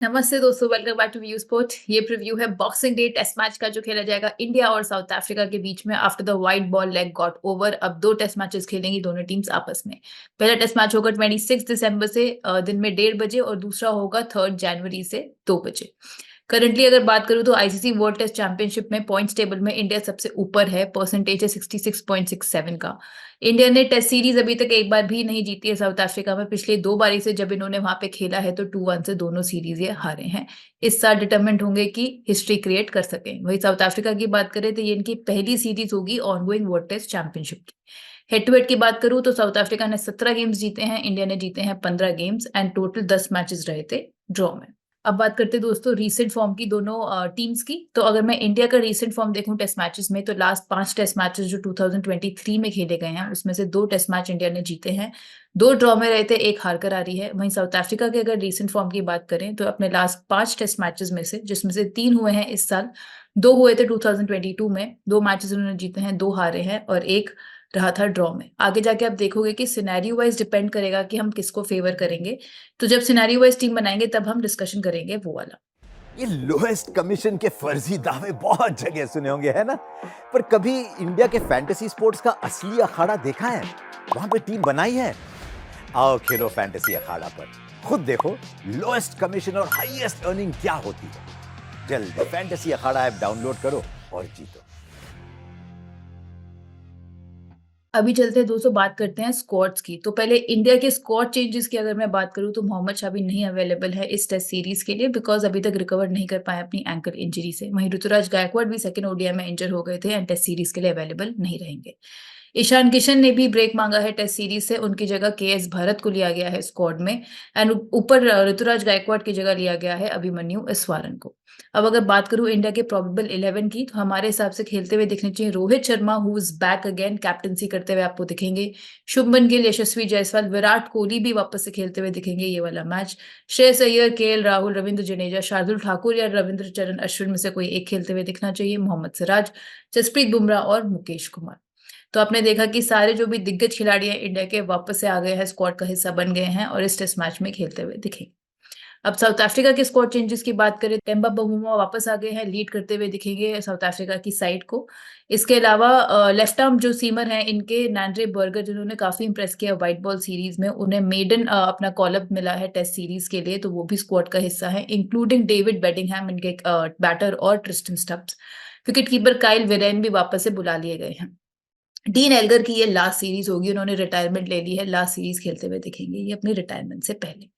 नमस्ते दोस्तों, welcome back to view sport. ये प्रीव्यू है बॉक्सिंग डे टेस्ट मैच का जो खेला जाएगा इंडिया और साउथ अफ्रीका के बीच में after the white ball leg got over. अब दो टेस्ट मैचेस खेलेंगी दोनों टीम्स आपस में। पहला टेस्ट मैच होगा 26 दिसंबर से दिन में 1:30 बजे और दूसरा होगा 3 जनवरी से 2 बजे। करंटली अगर बात करूं तो आईसीसी वर्ल्ड टेस्ट चैंपियनशिप में पॉइंट्स टेबल में इंडिया सबसे ऊपर है। परसेंटेज है 66.67 का। इंडिया ने टेस्ट सीरीज अभी तक एक बार भी नहीं जीती है साउथ अफ्रीका में। पिछले दो बारी से जब इन्होंने वहां पे खेला है तो 2-1 से दोनों सीरीज ये हारे हैं। इस साल डिटरमिन्ड होंगे कि हिस्ट्री क्रिएट कर सकें। वही साउथ अफ्रीका की बात करें तो ये इनकी पहली सीरीज होगी ऑनगोइंग वर्ल्ड टेस्ट चैंपियनशिप की। हेड टू हेड की बात करूं तो साउथ अफ्रीका ने 17 गेम्स जीते हैं, इंडिया ने जीते हैं 15 गेम्स एंड टोटल 10 मैचेस रहे थे ड्रॉ में। अब बात करते हैं दोस्तों रीसेंट फॉर्म की दोनों टीम्स की। तो अगर मैं इंडिया का रीसेंट फॉर्म देखूं टेस्ट मैचेस में तो लास्ट 5 टेस्ट मैचेस जो 2023 में खेले गए हैं उसमें से 2 टेस्ट मैच इंडिया ने जीते हैं, 2 ड्रॉ में रहे थे, 1 हार कर आ रही है। वहीं साउथ अफ्रीका के अगर रीसेंट फॉर्म की बात करें तो अपने लास्ट 5 टेस्ट मैचेस में से जिसमें से 3 हुए हैं इस साल, 2 हुए थे 2022 में, 2 मैचेस उन्होंने जीते हैं, 2 हारे हैं और 1 रहा था ड्रॉ में। आगे जाके आप देखोगे कि सिनेरियो वाइज डिपेंड करेगा कि हम किसको फेवर करेंगे। तो जब सिनेरियो वाइज टीम बनाएंगे तब हम डिस्कशन करेंगे वो वाला। ये लोएस्ट कमीशन के फर्जी दावे बहुत जगह सुने होंगे, है ना? पर कभी इंडिया के फैंटेसी स्पोर्ट्स का असली अखाड़ा देखा है? वहां पे टीम बनाई है? आओ खेलो फैंटेसी अखाड़ा पर, खुद देखो लोएस्ट कमीशन और हाईएस्ट अर्निंग क्या होती है। जल्द फैंटेसी अखाड़ा ऐप डाउनलोड करो और जीतो। अभी चलते हैं दोस्तों, बात करते हैं स्क्वाड्स की। तो पहले इंडिया के स्क्वाड चेंजेस की अगर मैं बात करूं तो मोहम्मद शामी नहीं अवेलेबल है इस टेस्ट सीरीज के लिए बिकॉज अभी तक रिकवर नहीं कर पाए अपनी एंकल इंजरी से। वहीं ऋतुराज गायकवाड़ भी सेकंड ओडीआई में इंजर हो गए थे एंड टेस्ट सीरीज के लिए अवेलेबल नहीं रहेंगे। ईशान किशन ने भी ब्रेक मांगा है टेस्ट सीरीज से, उनकी जगह केएस भरत को लिया गया है स्क्वाड में एंड ऊपर ऋतुराज गायकवाड़ की जगह लिया गया है अभिमन्यु इस्वारन को। अब अगर बात करूं इंडिया के प्रोबेबल 11 की तो हमारे हिसाब से खेलते हुए दिखने चाहिए Rohit Sharma who is back again, captaincy करते हुए आपको दिखेंगे। शुभमन गिल, यशस्वी जायसवाल, विराट कोहली भी वापस से खेलते हुए दिखेंगे ये वाला मैच। श्रेयस अय्यर, केएल राहुल, रविंद्र जडेजा, शार्दुल ठाकुर या रविंद्र चरण अश्विन में से कोई एक खेलते हुए दिखना चाहिए। मोहम्मद सिराज, जसप्रीत बुमराह और मुकेश कुमार। तो आपने देखा कि सारे जो भी दिग्गज खिलाड़ी हैं इंडिया के वापस से आ गए हैं, स्क्वाड का हिस्सा बन गए हैं और इस टेस्ट मैच में खेलते हुए दिखेंगे। अब साउथ अफ्रीका के स्क्वाड चेंजेस की बात करें, टेम्बा बवुमा वापस आ गए हैं, लीड करते हुए दिखेंगे साउथ अफ्रीका की साइड को। इसके अलावा लेफ्ट आर्म जो सीमर हैं इनके नैंड्रे बर्गर जिन्होंने काफी इंप्रेस किया व्हाइट बॉल सीरीज में, उन्हें मेडन अपना कॉल अप मिला है टेस्ट सीरीज के लिए, तो वो भी स्क्वाड का हिस्सा है इंक्लूडिंग डेविड बेडिंगहैम इनके बैटर और Tristan Stubbs. Wicket keeper Kyle Verreynne भी वापस से बुला लिए गए हैं। डीन एल्गर की ये लास्ट सीरीज होगी, उन्होंने रिटायरमेंट ले ली है, लास्ट सीरीज खेलते हुए दिखेंगे ये अपनी रिटायरमेंट से पहले।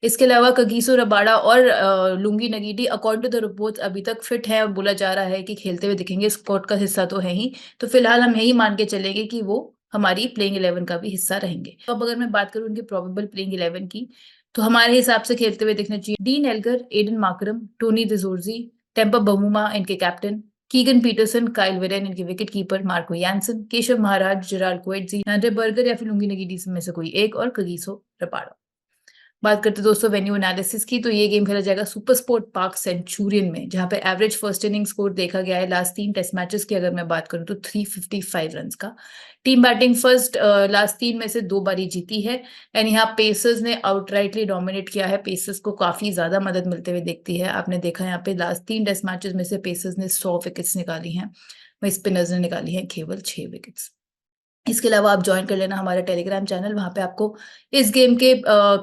इसके अलावा कगिसो रबाडा और Lungi Ngidi according to the reports अभी तक फिट है और बोला जा रहा है कि खेलते हुए दिखेंगे, स्क्वाड का हिस्सा तो है ही। तो फिलहाल हम यही मान के चलेंगे कि वो हमारी प्लेइंग 11 का भी हिस्सा रहेंगे। तो अब अगर मैं बात करूं उनकी प्रोबेबल प्लेइंग 11 की तो हमारे हिसाब से खेलते हुए दिखना चाहिए Dean Elgar, Aiden Markram, Tony de Zorzi, Temba Bavuma इनके captain, Keegan Petersen, Kyle Verreynne इनके wicket keeper, Marco Jansen, Keshav Maharaj, Gerald Coetzee, Nandre Burger या फिर लुंगी नगीडी में से कोई एक और कगिसो रबाडा। बात करते दोस्तों वेन्यू एनालिसिस की, तो ये गेम खेला जाएगा सुपर स्पोर्ट पार्क सेंचुरियन में, जहां पे एवरेज फर्स्ट इनिंग स्कोर देखा गया है लास्ट 3 टेस्ट मैचेस की अगर मैं बात करूं तो 355 रन का। टीम बैटिंग फर्स्ट लास्ट 3 में से 2 बारी जीती है एंड यहाँ पेसर्स ने आउटराइटली डोमिनेट किया है। पेसर्स को काफी ज्यादा मदद मिलते हुए दिखती है। आपने देखा यहाँ पे लास्ट 3 टेस्ट मैचेस में से पेसर्स ने 100 विकेट्स निकाली हैं, वही स्पिनर्स ने निकाली है केवल 6 विकेट्स। इसके अलावा आप ज्वाइन कर लेना हमारा टेलीग्राम चैनल, वहाँ पे आपको इस गेम के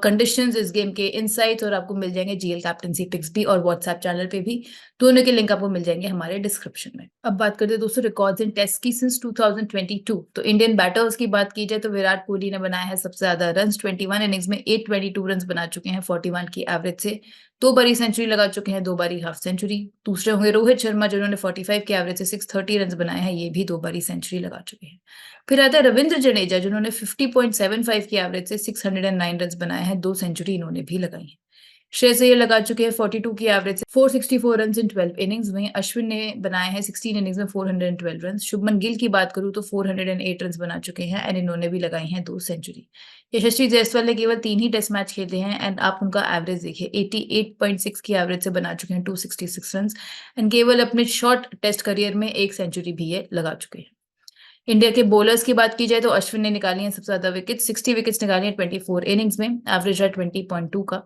कंडीशंस, इस गेम के इनसाइट्स और आपको मिल जाएंगे जीएल कैप्टेंसी पिक्स भी, और व्हाट्सएप चैनल पे भी। दोनों के लिंक आपको मिल जाएंगे हमारे डिस्क्रिप्शन में। अब बात करते हैं दोस्तों रिकॉर्ड्स इन टेस्ट की सिंस 2022। तो इंडियन बैटर्स की बात की जाए तो विराट कोहली ने बनाया है सबसे ज्यादा रन, 21 इनिंग्स में 822 रन बना चुके हैं 41 की एवरेज से। 2 बारी सेंचुरी लगा चुके हैं, 2 बारी हाफ सेंचुरी। दूसरे होंगे रोहित शर्मा जिन्होंने 45 की एवरेज से 630 रन बनाए हैं, ये भी 2 बारी सेंचुरी लगा चुके हैं। फिर आता है रविंद्र जडेजा जिन्होंने 50.75 की एवरेज से 609 रन बनाए हैं, 2 सेंचुरी इन्होंने भी लगाई है। श्रेयस अय्यर लगा चुके हैं 42 की एवरेज से 464 रन इन 12 इनिंग्स। वहीं अश्विन ने बनाए हैं 16 इनिंग्स में 412 रन। शुभमन गिल की बात करूं तो 408 रन बना चुके हैं एंड इन्होंने भी लगाई हैं 2 सेंचुरी। यशस्वी जायसवाल ने केवल 3 ही टेस्ट मैच खेले हैं एंड आप उनका एवरेज देखिए 88.6 की एवरेज से बना चुके हैं 266 रन एंड केवल अपने शॉर्ट टेस्ट करियर में 1 सेंचुरी भी ये लगा चुके हैं। इंडिया के बॉलर्स की बात की जाए तो अश्विन ने निकाली हैं सबसे ज्यादा विकेट, 60 विकेट्स निकाली हैं 24 इनिंग्स में, एवरेज है 20.2 का।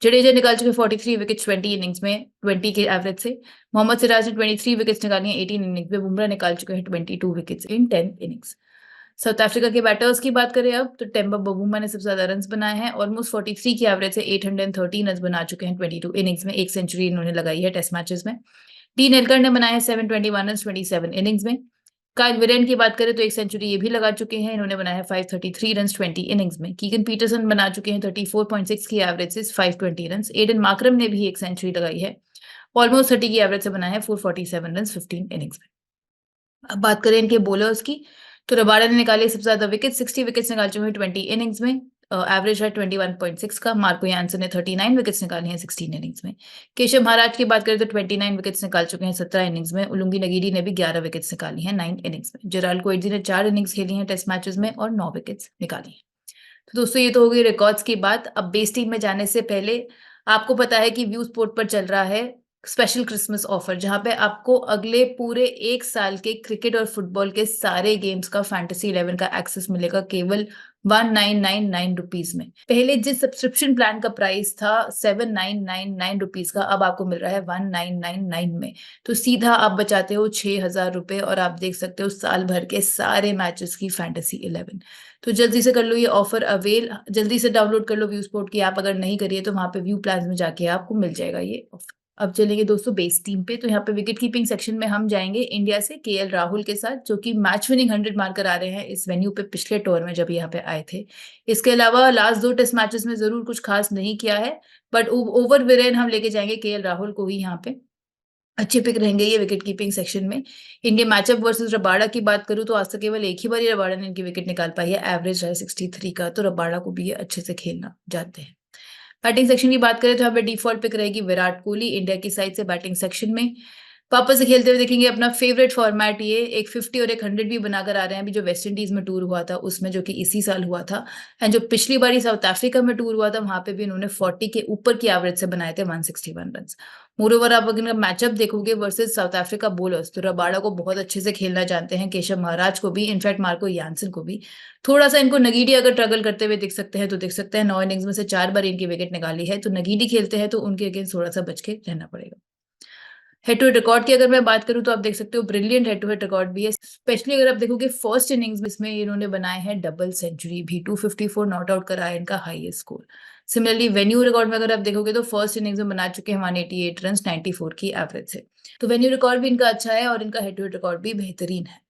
जडेजा निकाल चुके 43 विकेट्स 20 इनिंग्स में 20 के एवरेज से। मोहम्मद सिराज ने 23 विकेट्स निकाली हैं 18 इनिंग्स में। बुमराह निकाल चुके हैं 22 wickets in 10 innings. South Africa के बैटर्स की बात करें अब तो टेम्बा बवूमा ने सबसे ज्यादा रन्स बनाए हैं। ऑलमोस्ट 43 की एवरेज से 813 रन्स बना चुके हैं 22 इनिंग्स में। एक सेंचुरी इन्होंने लगाई है टेस्ट मैचेस में। डीन एल्कर ने बनाए हैं 721 रन्स 27 इनिंग्स में। काइल विरेन की बात करें तो एक सेंचुरी ये भी लगा चुके हैं। इन्होंने बनाया है 533 रन्स 20 इनिंग्स में। कीगन पीटरसन बना चुके हैं 34.6 की एवरेज से 520 रन्स। एडन मार्करम ने भी एक सेंचुरी लगाई है। ऑलमोस्ट 30 की एवरेज से बनाया है 447 रन्स 15 इनिंग्स में। अब बात करें इनके बॉलर्स की तो रबाडा ने निकाले सबसे ज्यादा विकेट 60 विकेट्स निकाल चुके हैं 20 इनिंग्स में। एवरेज है 21.6 का। मार्को यानसन ने 39 विकेट्स निकाले हैं 16 इनिंग्स में। केशव महाराज की बात करें तो 29 विकेट्स निकाल चुके हैं 17 इनिंग्स में। उलुंगी नगीरी ने भी 11 विकेट्स निकाली हैं 9 इनिंग्स में। जेराल्ड कोएट्जी ने 4 इनिंग्स खेली हैं टेस्ट मैचेस में और 9 विकेट्स निकाली हैं। तो दोस्तों ये तो हो गई रिकॉर्ड्स की बात। अब बेस टीम में जाने से पहले आपको पता है कि व्यू स्पोर्ट पर चल रहा है स्पेशल क्रिसमस ऑफर, जहां पे आपको अगले पूरे 1 साल के क्रिकेट और फुटबॉल के सारे गेम्स का फैंटेसी 11 का एक्सेस मिलेगा केवल 1999 रुपीज में। पहले जिस सब्सक्रिप्शन प्लान का प्राइस था 7999 रुपीज का, अब आपको मिल रहा है 1999 में। तो सीधा आप बचाते हो 6000 रुपए और आप देख सकते हो साल भर के सारे मैचेस की फैंटेसी 11। तो जल्दी से कर लो ये ऑफर अवेल। जल्दी से डाउनलोड कर लो व्यू स्पोर्ट की ऐप। अगर नहीं करिए तो वहां पे व्यू प्लान में जाके आपको मिल जाएगा ये ऑफर। अब चलेंगे दोस्तों बेस टीम पे। तो यहाँ पे विकेट कीपिंग सेक्शन में हम जाएंगे इंडिया से केएल राहुल के साथ, जो कि मैच विनिंग 100 मारकर आ रहे हैं इस वेन्यू पे पिछले टूर में जब यहाँ पे आए थे। इसके अलावा लास्ट 2 टेस्ट मैचेस में जरूर कुछ खास नहीं किया है, बट ओवर विरेन हम लेके जाएंगे केएल राहुल को ही। यहाँ पे अच्छे पिक रहेंगे ये विकेट कीपिंग सेक्शन में। इंडिया मैचअप वर्सेस रबाडा की बात करूं तो आज तक केवल एक ही बार रबाडा ने इनकी विकेट निकाल पाई है। एवरेज है 63 का। तो रबाडा को भी ये अच्छे से खेलना जानते हैं। बैटिंग सेक्शन की बात करें तो यहाँ पे डिफॉल्ट पिक रहेगी विराट कोहली इंडिया की साइड से बैटिंग सेक्शन में। वापस से खेलते हुए देखेंगे अपना फेवरेट फॉर्मेट, ये एक 50 और एक 100 भी बनाकर आ रहे हैं। अभी जो वेस्ट इंडीज में टूर हुआ था उसमें, जो कि इसी साल हुआ था, एंड जो पिछली बार साउथ अफ्रीका में टूर हुआ था वहां पे भी इन्होंने 40 के ऊपर की एवरेज से बनाए थे 161 रन। मोरोवर आप अगर मैचअप देखोगे वर्सेस साउथ अफ्रीका बोलर्स, तो रबाडा को बहुत अच्छे से खेलना जानते हैं, केशव महाराज को भी, इनफैक्ट मार्को यानसन को भी। थोड़ा सा इनको नगीडी अगर ट्रगल करते हुए दिख सकते हैं तो दिख सकते हैं। 9 इनिंग्स में से 4 बार इनकी विकेट निकाली है। तो नगीडी खेलते हैं तो उनके अगेंस्ट थोड़ा सा बच के रहना पड़ेगा। हेड टू हेड रिकॉर्ड की अगर मैं बात करूं तो आप देख सकते हो brilliant head to head record भी है। स्पेशली अगर आप देखोगे फर्स्ट इनिंग्स में इसमें इन्होंने बनाए हैं डबल सेंचुरी भी। 254 नॉट आउट करा है इनका highest score. Similarly venue record में अगर आप देखोगे तो फर्स्ट इनिंग्स में बना चुके हैं 188 रन 94 की एवरेज से। तो वेन्यू रिकॉर्ड भी इनका अच्छा है और इनका हेड टू हेड रिकॉर्ड भी बेहतरीन है।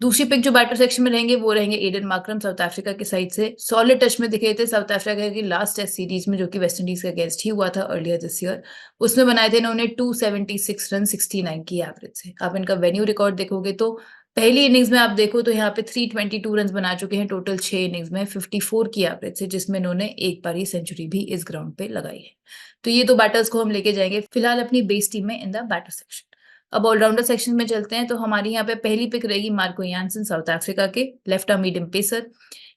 दूसरी पिक जो बैटर सेक्शन में रहेंगे वो रहेंगे एडन मार्करम साउथ अफ्रीका की साइड से। सॉलिड टच में दिखे थे साउथ अफ्रीका की लास्ट टेस्ट सीरीज में, जो कि वेस्ट इंडीज के अगेंस्ट ही हुआ था अर्लियर दिस ईयर। उसमें बनाए थे इन्होंने 276 रन 69 की एवरेज से। आप इनका वेन्यू रिकॉर्ड देखोगे तो पहली इनिंग्स में आप देखो तो यहाँ पे 322 रन बना चुके हैं टोटल 6 इनिंग्स में 54 की एवरेज से, जिसमें इन्होंने एक बार ही सेंचुरी भी इस ग्राउंड पे लगाई है। तो ये 2 बैटर्स को हम लेके जाएंगे फिलहाल अपनी बेस टीम में इन द बैटर सेक्शन। अब ऑलराउंडर सेक्शन में चलते हैं। तो हमारी यहाँ पे पहली पिक रहेगी मार्को यानसन साउथ अफ्रीका के, left arm medium pacer.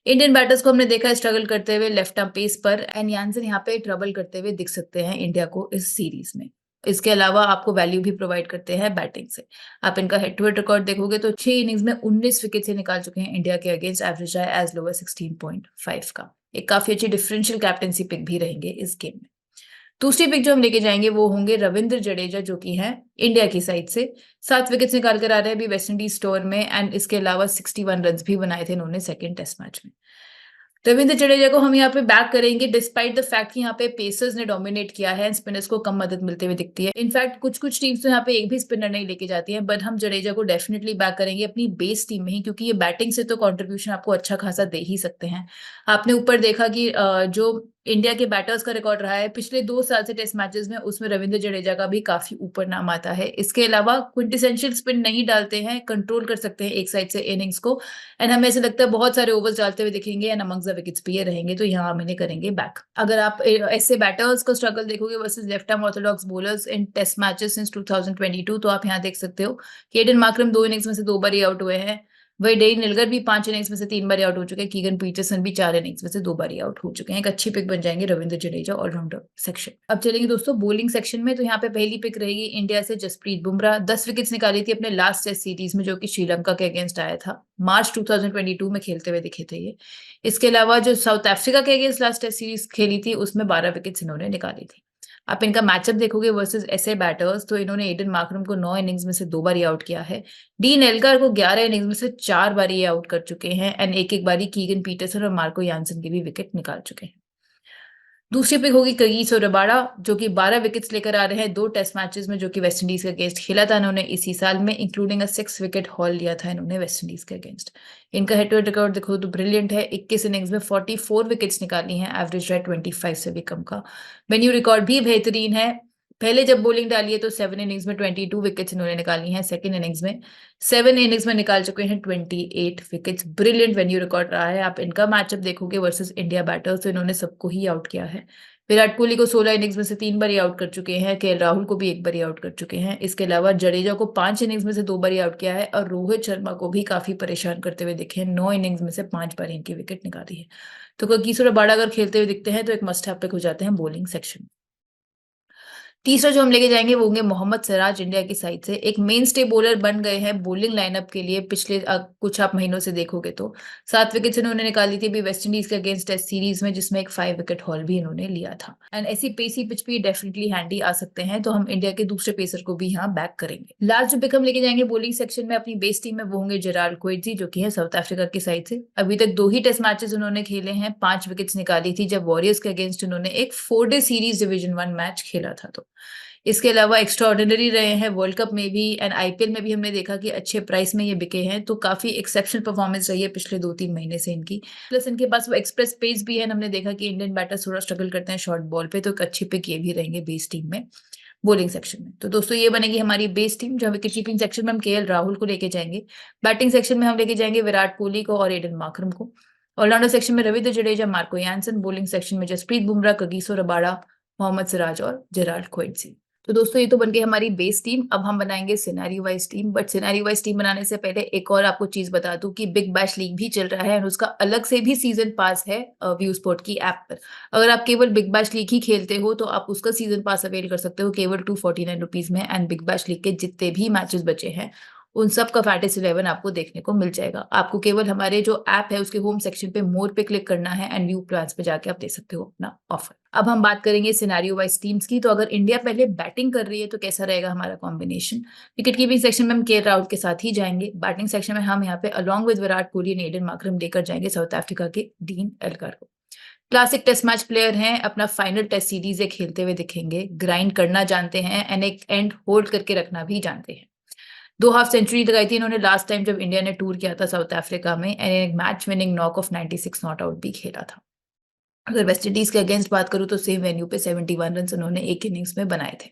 Indian batters को हमने देखा है स्ट्रगल करते हुए लेफ्ट आर्म पेस पर, एंड यानसन यहाँ पे ट्रबल करते हुए दिख सकते हैं इंडिया को इस सीरीज में। इसके अलावा आपको वैल्यू भी प्रोवाइड करते हैं बैटिंग से। आप इनका हेड टू हेड रिकॉर्ड देखोगे तो 6 इनिंग्स में 19 विकेट से निकाल चुके हैं इंडिया के अगेंस्ट। एवरेज है एज लो एज 16.5 का। एक काफी अच्छी डिफरेंशियल कैप्टेंसी पिक भी रहेंगे इस गेम में। दूसरी पिक जो हम लेके जाएंगे वो होंगे रविंद्र जडेजा, जो कि है इंडिया की साइड से। 7 विकेट्स निकाल कर आ रहे हैं अभी वेस्ट इंडीज टूर में, एंड इसके अलावा 61 रन भी बनाए थे इन्होंने सेकंड टेस्ट मैच में। रविंद्र जडेजा को हम यहाँ पे बैक करेंगे डिस्पाइट द फैक्ट कि यहाँ पे पेसर्स ने डोमिनेट किया है, स्पिनर्स को कम मदद मिलते हुए दिखती है। इनफैक्ट कुछ कुछ टीम्स तो यहाँ पे एक भी स्पिनर नहीं लेके जाती हैं, बट हम जडेजा को डेफिनेटली बैक करेंगे अपनी बेस टीम में ही, क्योंकि ये बैटिंग से तो कंट्रीब्यूशन आपको अच्छा खासा दे ही सकते हैं। आपने ऊपर देखा कि जो इंडिया के बैटर्स का रिकॉर्ड रहा है पिछले 2 साल से टेस्ट मैचेस में, उसमें रविंद्र जडेजा का भी काफी ऊपर नाम आता है। इसके अलावा क्विंटेसेंशियल स्पिन नहीं डालते हैं, कंट्रोल कर सकते हैं एक साइड से इनिंग्स को, एंड हमें ऐसे लगता है बहुत सारे ओवर्स डालते हुए दिखेंगे, एंड अमंग्स द विकेट्स भी ये रहेंगे। तो यहाँ हम इन्हें करेंगे बैक। अगर आप ऐसे बैटर्स का स्ट्रगल देखोगे versus left arm orthodox bowlers in test matches since 2022, तो आप यहाँ देख सकते हो कि एडन मार्करम 2 इनिंग्स में से 2 बार ही आउट हुए हैं। वही डेन निलगर भी 5 इनिंग्स में से 3 बार आउट हो चुके हैं। कीगन पीटरसन भी 4 इनिंग्स में से 2 बार आउट हो चुके हैं। एक अच्छी पिक बन जाएंगे रविंद्र जडेजा ऑलराउंडर सेक्शन। अब चलेंगे दोस्तों बॉलिंग सेक्शन में, तो यहाँ पे पहली पिक रहेगी इंडिया से जसप्रीत बुमराह। 10 विकेट्स निकाली थी अपने लास्ट टेस्ट सीरीज में, जो कि श्रीलंका के अगेंस्ट आया था। मार्च 2022 में खेलते हुए दिखे थे ये। इसके अलावा जो साउथ अफ्रीका के अगेंस्ट लास्ट टेस्ट सीरीज खेली थी, उसमें 12 विकेट्स इन्होंने निकाली थी। आप इनका मैचअप देखोगे वर्सेस ऐसे बैटर्स, तो इन्होंने एडन मार्करम को 9 इनिंग्स में से 2 बार आउट किया है। डीन एल्गार को 11 इनिंग्स में से 4 बार ये आउट कर चुके हैं, एंड एक बारी कीगन पीटरसन और मार्को यानसन की भी विकेट निकाल चुके हैं। दूसरी पिक होगी कगिसो रबाडा, जो कि 12 विकेट्स लेकर आ रहे हैं 2 टेस्ट मैचेस में, जो कि वेस्ट इंडीज के अगेंस्ट खेला था इन्होंने इसी साल में, इंक्लूडिंग 6 विकेट हॉल लिया था इन्होंने वेस्ट इंडीज के अगेंस्ट। इनका हेड टू हेड रिकॉर्ड देखो तो ब्रिलियंट है। 21 इनिंग्स में 44 विकेट्स निकाली हैं, एवरेज है 25 से भी कम का। वेन्यू रिकॉर्ड भी बेहतरीन है। पहले जब बॉलिंग डाली है तो 7 इनिंग्स में 22 विकेट्स इन्होंने निकाली हैं। सेकंड इनिंग्स में 7 इनिंग्स में निकाल चुके हैं 28 विकेट्स। ब्रिलियंट वेन्यू रिकॉर्ड रहा है। आप इनका मैचअप देखोगे वर्सेस इंडिया बैटर्स, तो इन्होंने सबको ही आउट किया है। विराट कोहली को 16 इनिंग्स में से 3 बार आउट कर चुके हैं। केएल राहुल को भी 1 बार आउट कर चुके हैं। इसके अलावा जडेजा को 5 इनिंग्स में से 2 बार आउट किया है, और रोहित शर्मा को भी काफी परेशान करते हुए दिखे हैं। 9 इनिंग्स में से 5 बार इनकी विकेट निकाली है। तो कगिसो रबाडा अगर खेलते हुए दिखते हैं तो एक मस्ट हैव पिक हो जाते हैं बॉलिंग सेक्शन। तीसरा जो हम लेके जाएंगे वो होंगे मोहम्मद सिराज, इंडिया की साइड से। एक मेन स्टे बॉलर बन गए हैं बॉलिंग लाइनअप के लिए पिछले कुछ आप महीनों से देखोगे तो। 7 विकेट्स इन्होंने निकाली थी अभी वेस्ट इंडीज के अगेंस्ट टेस्ट सीरीज में, जिसमें एक 5 विकेट हॉल भी इन्होंने लिया था। एंड ऐसी पेसी पिच भी डेफिनेटली हैंडी आ सकते हैं, तो हम इंडिया के दूसरे पेसर को भी यहाँ बैक करेंगे। लास्ट जो पिक हम लेके जाएंगे बॉलिंग सेक्शन में अपनी बेस टीम में, वो होंगे जेराल्ड कोएट्जी, जो कि है साउथ अफ्रीका की साइड से। अभी तक 2 ही टेस्ट मैचेस उन्होंने खेले हैं। 5 विकेट्स निकाली थी जब वॉरियर्स के अगेंस्ट उन्होंने एक 4-डे सीरीज डिवीजन 1 मैच खेला था। तो इसके अलावा एक्स्ट्रा ऑर्डिनरी रहे हैं वर्ल्ड कप में भी, एंड आईपीएल में भी हमने देखा कि अच्छे प्राइस में ये बिके हैं। तो काफी एक्सेप्शनल परफॉर्मेंस रही है पिछले 2-3 महीने से इनकी। प्लस इनके पास वो एक्सप्रेस पेस भी है। हमने देखा कि इंडियन बैटर्स थोड़ा स्ट्रगल करते हैं शॉर्ट बॉल पे, तो एक अच्छी पिक ये भी रहेंगे बेस टीम में बॉलिंग सेक्शन में। तो दोस्तों ये बनेगी हमारी बेस टीम, जो विकेट कीपिंग सेक्शन में हम केएल राहुल को लेके जाएंगे। बैटिंग सेक्शन में हम लेके जाएंगे विराट कोहली को और एडन मार्करम को। ऑलराउंडर सेक्शन में Ravindra Jadeja, Marco Jansen. Bowling section में जसप्रीत बुमराह, कगिसो रबाडा, मोहम्मद सिराज और जेराल्ड कोएट्जी। तो दोस्तों ये तो बन गई हमारी बेस टीम। अब हम बनाएंगे scenario wise team, but scenario wise team बनाने से पहले एक और आपको चीज बता दूं कि बिग बैश लीग भी चल रहा है, और उसका अलग से भी सीजन पास है व्यू स्पोर्ट की ऐप पर। अगर आप केवल बिग बैश लीग ही खेलते हो तो आप उसका सीजन पास अवेल कर सकते हो केवल 249 रुपीज में। एंड बिग बैश लीग के जितने भी मैचेस बचे हैं उन सब का फैंटेसी 11 आपको देखने को मिल जाएगा। आपको केवल हमारे जो ऐप है उसके होम सेक्शन पे मोर पे क्लिक करना है, एंड व्यू प्लान्स पे जाके आप दे सकते हो अपना ऑफर। अब हम बात करेंगे सिनेरियो वाइज टीम्स की। तो अगर इंडिया पहले बैटिंग कर रही है तो कैसा रहेगा हमारा कॉम्बिनेशन। विकेट कीपिंग सेक्शन में हम केएल राहुल के साथ ही जाएंगे। बैटिंग सेक्शन में हम यहाँ पे along with Virat Kohli and Aiden Markram लेकर जाएंगे साउथ अफ्रीका के डीन एल्गार को। क्लासिक टेस्ट मैच प्लेयर हैं, अपना फाइनल टेस्ट सीरीज ये खेलते हुए दिखेंगे। ग्राइंड करना जानते हैं एंड एक एंड होल्ड करके रखना भी जानते हैं। 2 हाफ सेंचुरी लगाई थी इन्होंने लास्ट टाइम जब इंडिया ने टूर किया था साउथ अफ्रीका में, एंड एक match winning knock off 96 not out भी खेला था। अगर वेस्ट इंडीज के अगेंस्ट बात करूं तो सेम वेन्यू पे 71 रन उन्होंने एक इनिंग्स में बनाए थे।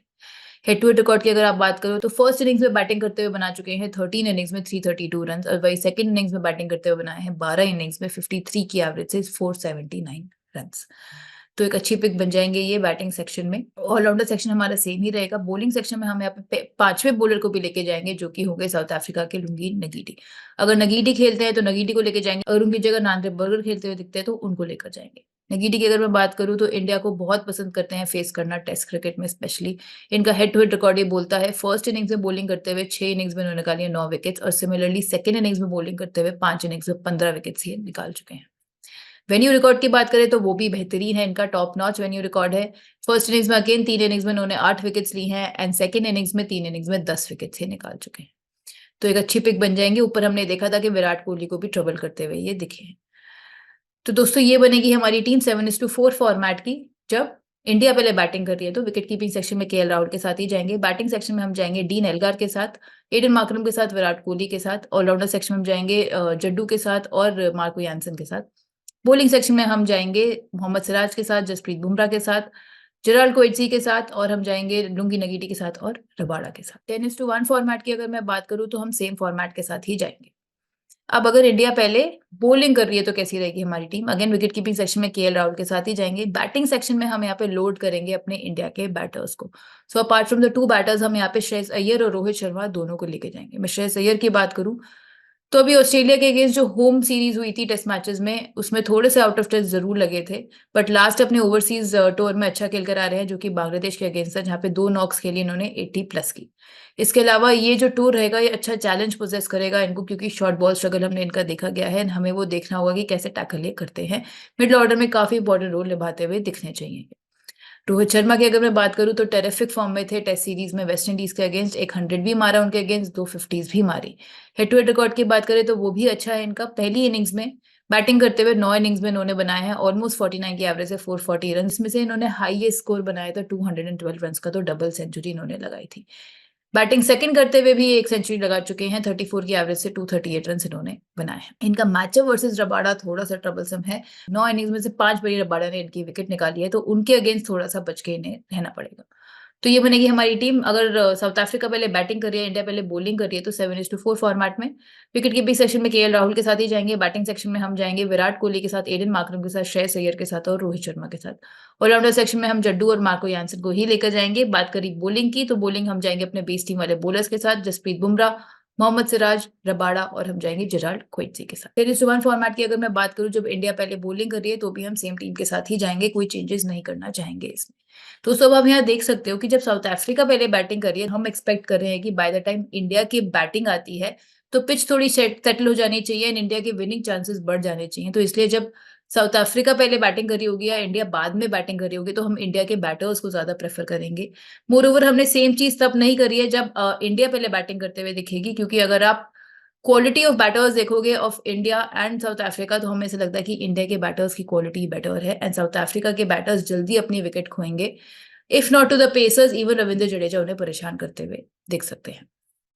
हेड टू हेड रिकॉर्ड की अगर आप बात करो तो फर्स्ट इनिंग्स में बैटिंग करते हुए बना चुके हैं 13 इनिंग्स में 332 रन, और वही सेकंड इनिंग्स में बैटिंग करते हुए बनाए हैं 12 इनिंग्स में 53 की एवरेज से 479 रन। तो एक अच्छी पिक बन जाएंगे ये बैटिंग सेक्शन में। ऑलराउंडर सेक्शन हमारा सेम ही रहेगा। बॉलिंग सेक्शन में हम यहाँ पे 5वें बॉलर को भी लेके जाएंगे, जो कि होंगे साउथ अफ्रीका के लुंगी नगीडी। अगर नगीडी खेलते हैं तो नगीडी को लेके जाएंगे, अगर उनकी जगह नांद्रे बर्गर खेलते हुए दिखते हैं तो उनको लेकर जाएंगे। नगीडी की अगर मैं बात करूं तो इंडिया को बहुत पसंद करते हैं फेस करना टेस्ट क्रिकेट में स्पेशली। इनका हेड टू हेड रिकॉर्ड ये बोलता है फर्स्ट इनिंग्स में बॉलिंग करते हुए 6 इनिंग्स में उन्होंने निकाली है 9 विकेट्स, और सिमिलरली सेकंड इनिंग्स में बॉलिंग करते हुए 5 इनिंग्स में 15 विकेट्स ये निकाल चुके हैं। वेन्यू रिकॉर्ड की बात करें तो वो भी बेहतरीन है, इनका टॉप नॉच वेन्यू रिकॉर्ड है। फर्स्ट इनिंग्स में अगेन 3 इनिंग्स में उन्होंने 8 विकेट्स ली हैं, एंड सेकंड इनिंग्स में 3 इनिंग्स में 10 विकेट्स ये निकाल चुके हैं। तो एक अच्छी पिक बन जाएंगे। ऊपर हमने देखा था कि विराट कोहली को भी ट्रबल करते हुए ये दिखे हैं। तो दोस्तों ये बनेगी हमारी टीम 7:4 फॉर्मेट की। जब इंडिया पहले बैटिंग कर रही है तो विकेट कीपिंग सेक्शन में केएल राहुल के साथ ही जाएंगे। बैटिंग सेक्शन में हम जाएंगे डीन एल्गार के साथ, एडन मार्करम के साथ, विराट कोहली के साथ। ऑलराउंडर सेक्शन में हम जाएंगे जड्डू के साथ और मार्को यानसन के साथ। बॉलिंग सेक्शन में हम जाएंगे मोहम्मद सिराज के साथ, जसप्रीत बुमराह के साथ, जेराल्ड कोएट्जी के साथ, और हम जाएंगे लुंगी नगीडी के साथ और रबाडा के साथ। 10:1 फॉर्मेट की अगर मैं बात करूं तो हम सेम फॉर्मेट के साथ ही जाएंगे। अब अगर इंडिया पहले बॉलिंग कर रही है तो कैसी रहेगी हमारी team. Again wicket keeping section में केएल राहुल के साथ ही जाएंगे। बैटिंग सेक्शन में हम यहाँ पे लोड करेंगे अपने इंडिया के बैटर्स को। So apart from the 2 batters हम यहाँ पे श्रेयस अय्यर और रोहित शर्मा दोनों को लेके जाएंगे। मैं श्रेयस अय्यर की बात करूं तो अभी ऑस्ट्रेलिया के अगेंस्ट जो होम सीरीज हुई थी टेस्ट मैचेस में, उसमें थोड़े से आउट ऑफ टच जरूर लगे थे, बट लास्ट अपने ओवरसीज टूर में अच्छा खेल कर आ रहे हैं, जो कि बांग्लादेश के अगेंस्ट है, जहाँ पे 2 नॉक्स के लिए इन्होंने 80 प्लस की। इसके अलावा ये जो टूर रहेगा, ये अच्छा चैलेंज पोजेस करेगा इनको, क्योंकि शॉर्ट बॉल स्ट्रगल हमने इनका देखा गया है, हमें वो देखना होगा कि कैसे टैकल ये करते हैं। मिडल ऑर्डर में काफी इंपॉर्टेंट रोल निभाते हुए दिखने चाहिए। रोहित शर्मा की अगर मैं बात करूं तो टेरिफिक फॉर्म में थे टेस्ट सीरीज में, वेस्ट इंडीज के अगेंस्ट 100 भी मारा उनके अगेंस्ट, 250 भी मारी। हेड टू हेड रिकॉर्ड की बात करें तो वो भी अच्छा है इनका। पहली इनिंग्स में बैटिंग करते हुए 9 इनिंग्स में इन्होंने बनाए हैं ऑलमोस्ट 49 की एवरेज है, 440 रन, इसमें से इन्होंने हाईएस्ट स्कोर बनाया था 212 रन का, तो डबल सेंचुरी इन्होंने लगाई थी। बैटिंग सेकंड करते हुए भी एक सेंचुरी लगा चुके हैं, 34 की एवरेज से 238 रन इन्होंने बनाए हैं। इनका मैचअप वर्सेस रबाडा थोड़ा सा ट्रबलसम है। 9 इनिंग्स में से 5 बारी रबाडा ने इनकी विकेट निकाली है, तो उनके अगेंस्ट थोड़ा सा बच के इन्हें रहना पड़ेगा। तो ये बनेगी हमारी टीम। अगर साउथ अफ्रीका पहले बैटिंग कर रही है, इंडिया पहले बॉलिंग कर रही है, तो 7:4 फॉर्मेट में विकेट कीपिंग सेक्शन में केएल राहुल के साथ ही जाएंगे। बैटिंग सेक्शन में हम जाएंगे विराट कोहली के साथ, एडन मार्करम के साथ, श्रेयस अय्यर के साथ और रोहित शर्मा के साथ। ऑलराउंडर सेक्शन में हम जड्डू और मार्को यानसन को ही लेकर जाएंगे। बात करी बॉलिंग की, तो बॉलिंग हम जाएंगे अपने बेस टीम वाले बॉलर्स के साथ, जसप्रीत बुमराह, मोहम्मद सिराज, रबाडा और हम जाएंगे जेराल्ड क्विंसी के साथ। 3:1 फॉर्मेट की अगर मैं बात करूं, जब इंडिया पहले बॉलिंग कर रही है तो भी हम सेम टीम के साथ ही जाएंगे, कोई चेंजेस नहीं करना चाहेंगे इसमें। तो सब आप यहाँ देख सकते हो कि जब साउथ अफ्रीका पहले बैटिंग कर रही है, हम एक्सपेक्ट कर रहे हैं कि बाय द टाइम इंडिया की बैटिंग आती है तो पिच थोड़ी सेटल हो जानी चाहिए एंड इंडिया के विनिंग चांसेस बढ़ जाने चाहिए। तो इसलिए जब साउथ अफ्रीका पहले बैटिंग करी होगी या इंडिया बाद में बैटिंग करी होगी, तो हम इंडिया के बैटर्स को ज्यादा प्रेफर करेंगे। मोरओवर हमने सेम चीज तब नहीं करी है जब इंडिया पहले बैटिंग करते हुए दिखेगी, क्योंकि अगर आप क्वालिटी ऑफ बैटर्स देखोगे of India and South Africa, तो हमें ऐसा लगता है कि इंडिया के बैटर्स की क्वालिटी बेटर है एंड साउथ अफ्रीका के बैटर्स जल्दी अपनी विकेट खोएंगे। If not to the pacers, even Ravindra Jadeja उन्हें परेशान करते हुए दिख सकते हैं।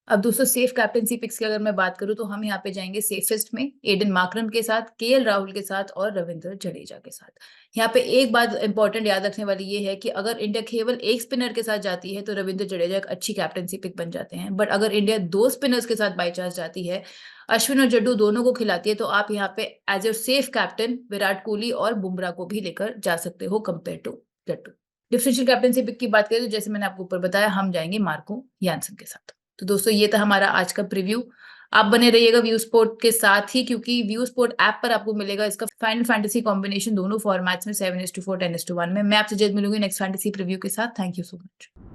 अब दोस्तों सेफ कैप्टनसी पिक्स की अगर मैं बात करूं, तो हम यहाँ पे जाएंगे सेफेस्ट में एडन मार्करम के साथ, केएल राहुल के साथ और रविंद्र जडेजा के साथ। यहाँ पे एक बात इंपॉर्टेंट याद रखने वाली ये है कि अगर इंडिया केवल एक स्पिनर के साथ जाती है तो रविंद्र जडेजा एक अच्छी कैप्टनसी पिक बन जाते हैं, बट अगर इंडिया 2 स्पिनर्स के साथ बाई चांस जाती है, अश्विन और जड्डू दोनों को खिलाती है, तो आप यहाँ पे as a safe captain Virat Kohli और बुमराह को भी लेकर जा सकते हो compare to Jaddu. Differential captaincy pick की बात करें तो जैसे मैंने आपको ऊपर बताया, हम जाएंगे मार्को यानसन के साथ। तो दोस्तों ये था हमारा आज का प्रीव्यू। आप बने रहिएगा व्यू स्पोर्ट के साथ ही, क्योंकि व्यू स्पोर्ट ऐप पर आपको मिलेगा इसका फाइनल फैंटेसी कॉम्बिनेशन दोनों फॉर्मेट्स में 7:4 10:1 में। मैं आपसे जल्द मिलूंगी नेक्स्ट फैंटेसी प्रीव्यू के साथ। Thank you so much.